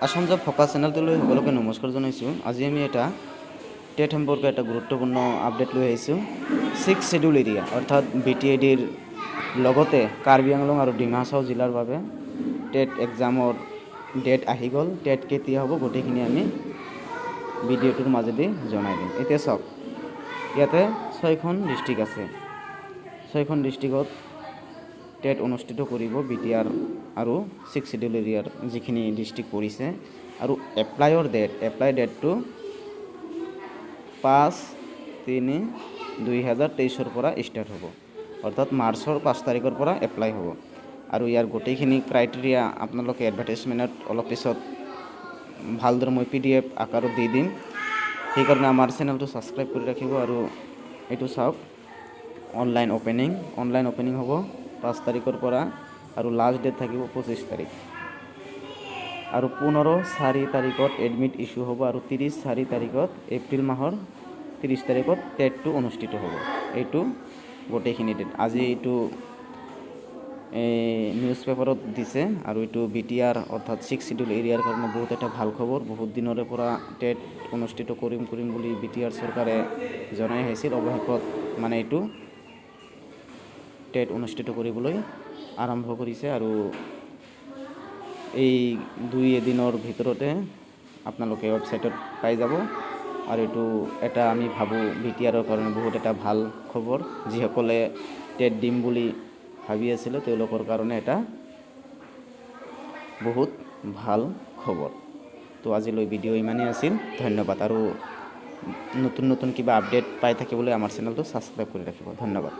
Assam job focus চেনেলটোলৈ সকলোকে নমস্কাৰ জনাইছোঁ। আজি আমি এটা টেট সম্পৰ্কে এটা গুৰুত্বপূৰ্ণ আপডেট লৈ আহিছোঁ। 6 ছিডিউল এৰিয়া অৰ্থাৎ BTIDৰ লগতে কাৰ্বি আংলং আৰু ডিমা হাছাও জিলাৰ বাবে টেট এক্সামৰ ডেট আহি গ'ল। টেট কেতিয়া হ'ব গোটেইখিনি আমি ভিডিঅ'টোৰ মাজেদি জনাই দিম। এতিয়া চাওক, ইয়াতে 6খন ডিষ্ট্ৰিক্ট আছে। 6খন ডিষ্ট্ৰিক্টত টেট অনুষ্ঠিত কৰিব BTR আৰু 6 ছিডিউল এৰিয়াৰ যিখিনি ডিষ্ট্ৰিক্ট পৰিছে। আৰু এপ্লাই ডেটটো 5/3/2023 পৰা ষ্টাৰ্ট হ'ব, অৰ্থাৎ মাৰ্চৰ 5 তাৰিখৰ পৰা এপ্লাই হ'ব। আৰু ইয়াৰ গোটেইখিনি ক্ৰাইটেৰিয়া আপোনালোকে এডভাৰটাইজমেণ্টত অলপ পিছত ভালদৰে মই PDF আকাৰত দি দিম। সেইকাৰণে আমাৰ চেনেলটো ছাবস্ক্ৰাইব কৰি ৰাখিব। আৰু এইটো চাওক, অনলাইন অপেনিং হ'ব 5 তাৰিখৰ পৰা আৰু লাষ্ট ডেট থাকিব 25 তাৰিখ। আৰু 15/4 তাৰিখত এডমিট ইছ্যু হ'ব আৰু 30/4 তাৰিখত এপ্ৰিল মাহৰ 30 তাৰিখত টেটটো অনুষ্ঠিত হ'ব। এইটো গোটেইখিনি ডেট আজি এইটো নিউজ পেপাৰত দিছে। আৰু এইটো BTR অৰ্থাৎ 6 ছিডিউল এৰিয়াৰ কাৰণে বহুত এটা ভাল খবৰ। বহুত দিনৰে পৰা টেট অনুষ্ঠিত কৰিম বুলি BTR চৰকাৰে জনাই আহিছিল। অৱশেষত মানে এইটো টেট অনুষ্ঠিত কৰিবলৈ আৰম্ভ কৰিছে। আৰু এই 2-এদিনৰ ভিতৰতে আপোনালোকে ৱেবছাইটত পাই যাব। আৰু এইটো এটা আমি ভাবোঁ BTRৰ কাৰণে বহুত এটা ভাল খবৰ। যিসকলে টেট দিম বুলি ভাবি আছিলে তেওঁলোকৰ কাৰণে এটা বহুত ভাল খবৰ। তো আজিলৈ ভিডিঅ' ইমানেই আছিল। ধন্যবাদ। আৰু নতুন কিবা আপডেট পাই থাকিবলৈ আমাৰ চেনেলটো ছাবস্ক্ৰাইব কৰি ৰাখিব। ধন্যবাদ।